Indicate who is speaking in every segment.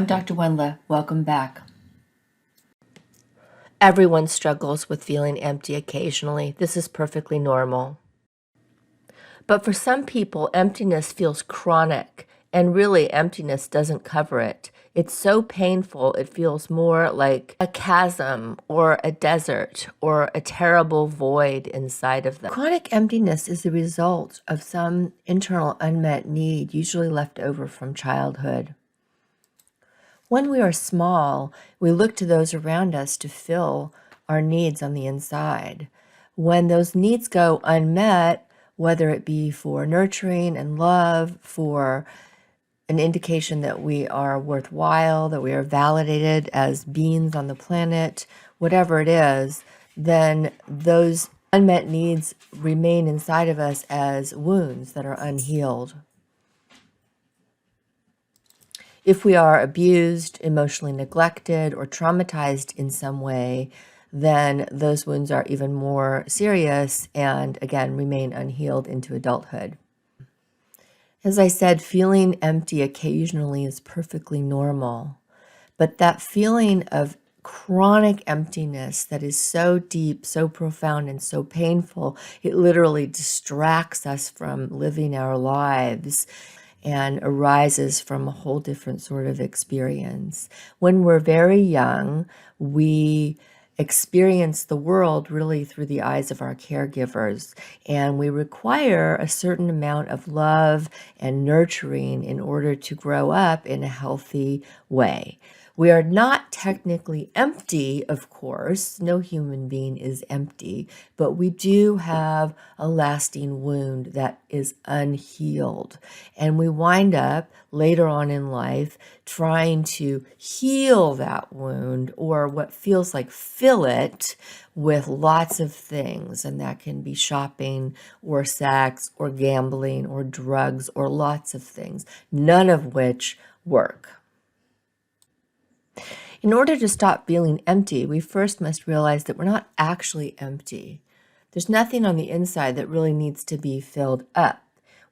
Speaker 1: I'm Dr. Wendla. Welcome back. Everyone struggles with feeling empty occasionally. This is perfectly normal. But for some people, emptiness feels chronic, and really emptiness doesn't cover it. It's so painful, it feels more like a chasm or a desert or a terrible void inside of them. Chronic emptiness is the result of some internal unmet need, usually left over from childhood. When we are small, we look to those around us to fill our needs on the inside. When those needs go unmet, whether it be for nurturing and love, for an indication that we are worthwhile, that we are validated as beings on the planet, whatever it is, then those unmet needs remain inside of us as wounds that are unhealed. If we are abused, emotionally neglected, or traumatized in some way, then those wounds are even more serious and, again, remain unhealed into adulthood. As I said, feeling empty occasionally is perfectly normal, but that feeling of chronic emptiness that is so deep, so profound, and so painful, it literally distracts us from living our lives and arises from a whole different sort of experience. When we're very young, we experience the world really through the eyes of our caregivers, and we require a certain amount of love and nurturing in order to grow up in a healthy way. We are not technically empty, of course. No human being is empty, but we do have a lasting wound that is unhealed. And we wind up later on in life trying to heal that wound, or what feels like fill it, with lots of things. And that can be shopping or sex or gambling or drugs or lots of things, none of which work. In order to stop feeling empty, we first must realize that we're not actually empty. There's nothing on the inside that really needs to be filled up.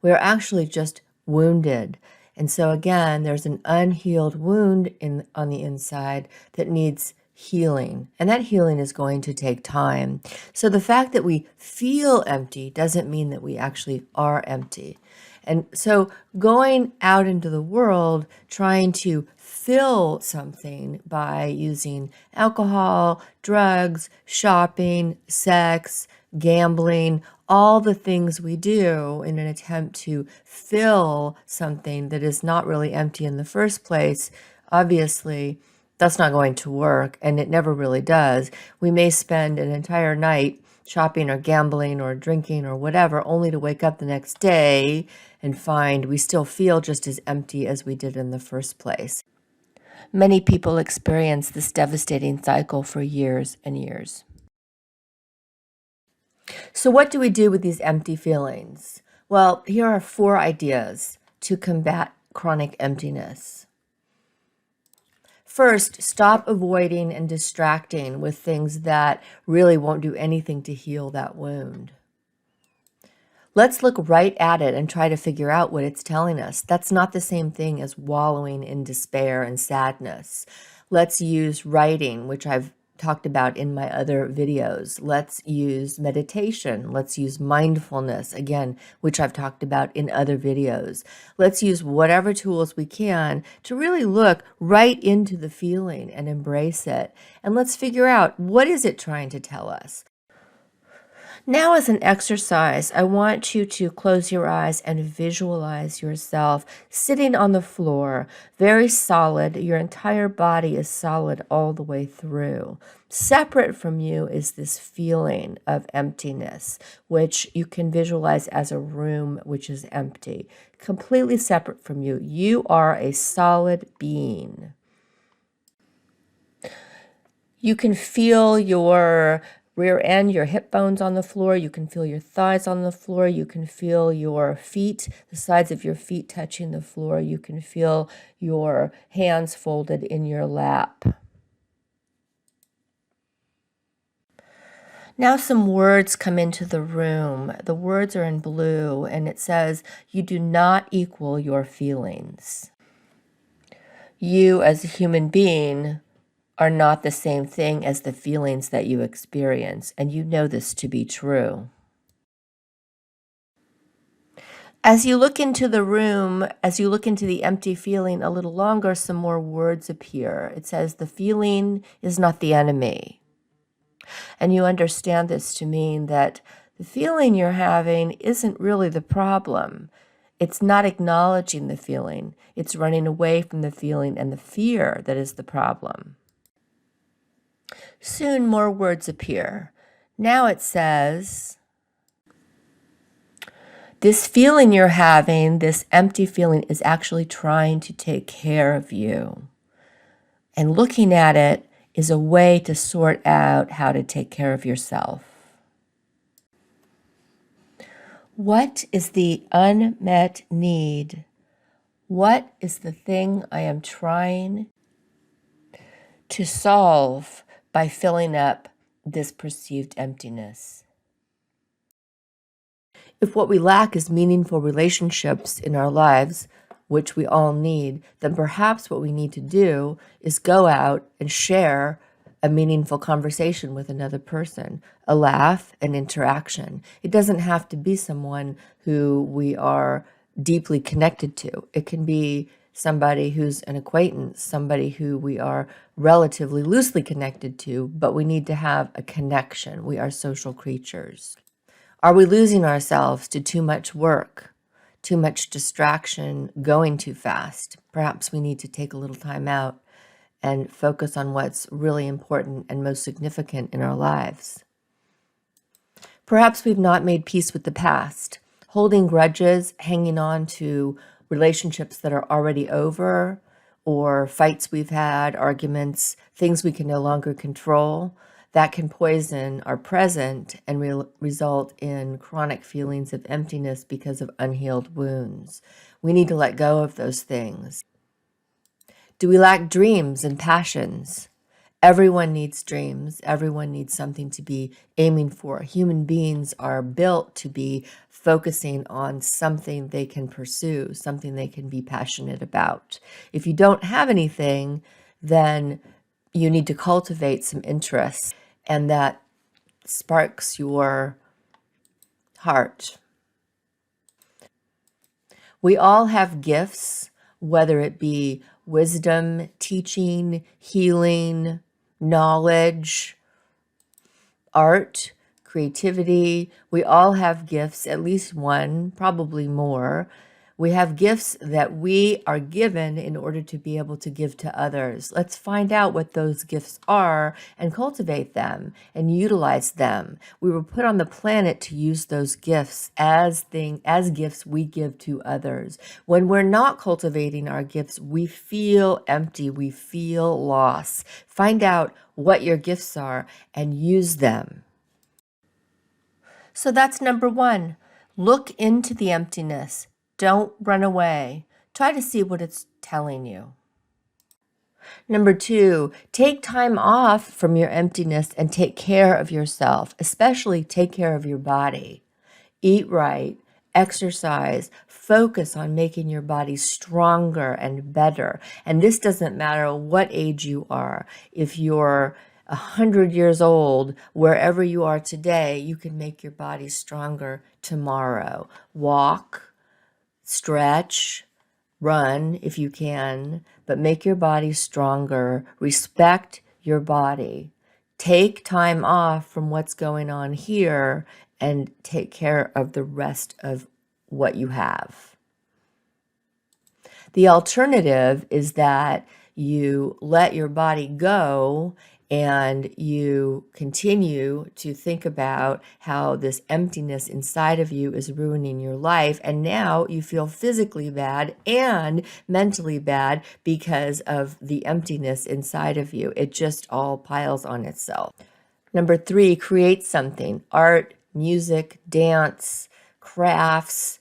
Speaker 1: We're actually just wounded. And so again, there's an unhealed wound on the inside that needs healing. And that healing is going to take time. So the fact that we feel empty doesn't mean that we actually are empty. And so going out into the world, trying to fill something by using alcohol, drugs, shopping, sex, gambling, all the things we do in an attempt to fill something that is not really empty in the first place, obviously that's not going to work, and it never really does. We may spend an entire night shopping or gambling or drinking or whatever, only to wake up the next day and find we still feel just as empty as we did in the first place. Many people experience this devastating cycle for years and years. So what do we do with these empty feelings? Well, here are 4 ideas to combat chronic emptiness. First, stop avoiding and distracting with things that really won't do anything to heal that wound. Let's look right at it and try to figure out what it's telling us. That's not the same thing as wallowing in despair and sadness. Let's use writing, which I've talked about in my other videos. Let's use meditation. Let's use mindfulness, again, which I've talked about in other videos. Let's use whatever tools we can to really look right into the feeling and embrace it. And let's figure out, what is it trying to tell us? Now, as an exercise, I want you to close your eyes and visualize yourself sitting on the floor, very solid. Your entire body is solid all the way through. Separate from you is this feeling of emptiness, which you can visualize as a room which is empty. Completely separate from you. You are a solid being. You can feel your rear end, your hip bones on the floor. You can feel your thighs on the floor. You can feel your feet, the sides of your feet touching the floor. You can feel your hands folded in your lap. Now some words come into the room. The words are in blue, and it says, "You do not equal your feelings." You as a human being are not the same thing as the feelings that you experience, and you know this to be true. As you look into the room, as you look into the empty feeling a little longer, some more words appear. It says, the feeling is not the enemy. And you understand this to mean that the feeling you're having isn't really the problem. It's not acknowledging the feeling. It's running away from the feeling and the fear that is the problem. Soon more words appear. Now it says, this feeling you're having, this empty feeling, is actually trying to take care of you. And looking at it is a way to sort out how to take care of yourself. What is the unmet need? What is the thing I am trying to solve by filling up this perceived emptiness? If what we lack is meaningful relationships in our lives, which we all need, then perhaps what we need to do is go out and share a meaningful conversation with another person, a laugh, an interaction. It doesn't have to be someone who we are deeply connected to. It can be somebody who's an acquaintance, somebody who we are relatively loosely connected to, but we need to have a connection. We are social creatures. Are we losing ourselves to too much work, too much distraction, going too fast? Perhaps we need to take a little time out and focus on what's really important and most significant in our lives. Perhaps we've not made peace with the past, holding grudges, hanging on to relationships that are already over, or fights we've had, arguments, things we can no longer control. That can poison our present and result in chronic feelings of emptiness because of unhealed wounds. We need to let go of those things. Do we lack dreams and passions? Everyone needs dreams. Everyone needs something to be aiming for. Human beings are built to be focusing on something they can pursue, something they can be passionate about. If you don't have anything, then you need to cultivate some interests, and that sparks your heart. We all have gifts, whether it be wisdom, teaching, healing, knowledge, art, creativity. We all have gifts, at least one, probably more. We have gifts that we are given in order to be able to give to others. Let's find out what those gifts are and cultivate them and utilize them. We were put on the planet to use those gifts as gifts we give to others. When we're not cultivating our gifts, we feel empty, we feel lost. Find out what your gifts are and use them. So that's number one. Look into the emptiness. Don't run away. Try to see what it's telling you. Number two, take time off from your emptiness and take care of yourself, especially take care of your body. Eat right, exercise, focus on making your body stronger and better. And this doesn't matter what age you are. If you're 100 years old, wherever you are today, you can make your body stronger tomorrow. Walk, stretch, run if you can, but make your body stronger. Respect your body. Take time off from what's going on here and take care of the rest of what you have. The alternative is that you let your body go and you continue to think about how this emptiness inside of you is ruining your life. And now you feel physically bad and mentally bad because of the emptiness inside of you. It just all piles on itself. Number three, create something: art, music, dance, crafts,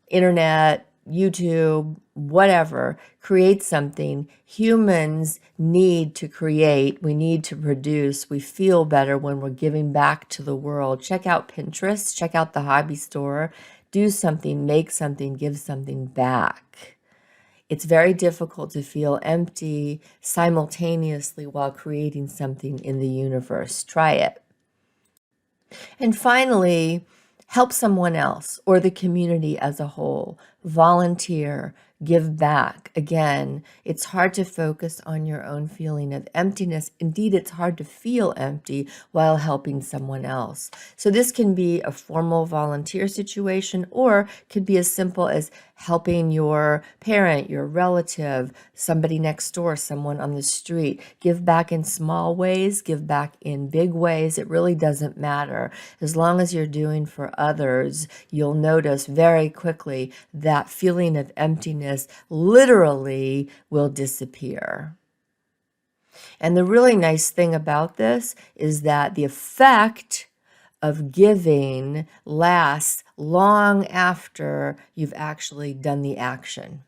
Speaker 1: internet, YouTube, whatever. Create something. Humans need to create. We need to produce. We feel better when we're giving back to the world. Check out Pinterest. Check out the hobby store. Do something, make something, give something back. It's very difficult to feel empty simultaneously while creating something in the universe. Try it. And finally, help someone else or the community as a whole. Volunteer, give back. Again, it's hard to focus on your own feeling of emptiness. Indeed, it's hard to feel empty while helping someone else. So this can be a formal volunteer situation, or could be as simple as helping your parent, your relative, somebody next door, someone on the street. Give back in small ways, give back in big ways. It really doesn't matter. As long as you're doing for others, you'll notice very quickly that feeling of emptiness literally will disappear. And the really nice thing about this is that the effect of giving lasts long after you've actually done the action.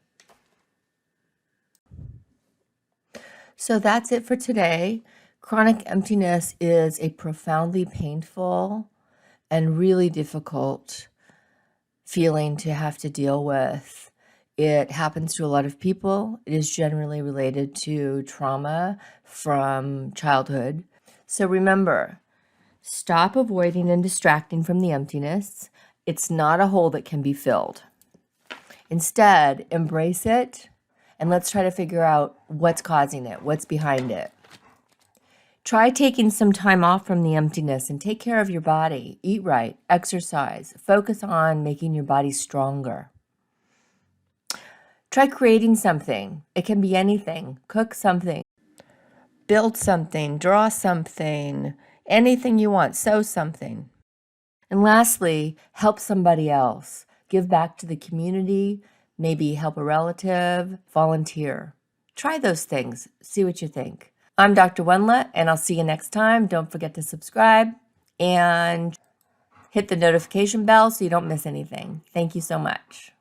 Speaker 1: So that's it for today. Chronic emptiness is a profoundly painful and really difficult feeling to have to deal with. It happens to a lot of people. It is generally related to trauma from childhood. So remember, stop avoiding and distracting from the emptiness. It's not a hole that can be filled. Instead, embrace it, and let's try to figure out what's causing it, what's behind it. Try taking some time off from the emptiness and take care of your body. Eat right, exercise, focus on making your body stronger. Try creating something. It can be anything. Cook something, build something, draw something, anything you want, sew something. And lastly, help somebody else. Give back to the community, maybe help a relative, volunteer. Try those things. See what you think. I'm Dr. Wendla, and I'll see you next time. Don't forget to subscribe and hit the notification bell so you don't miss anything. Thank you so much.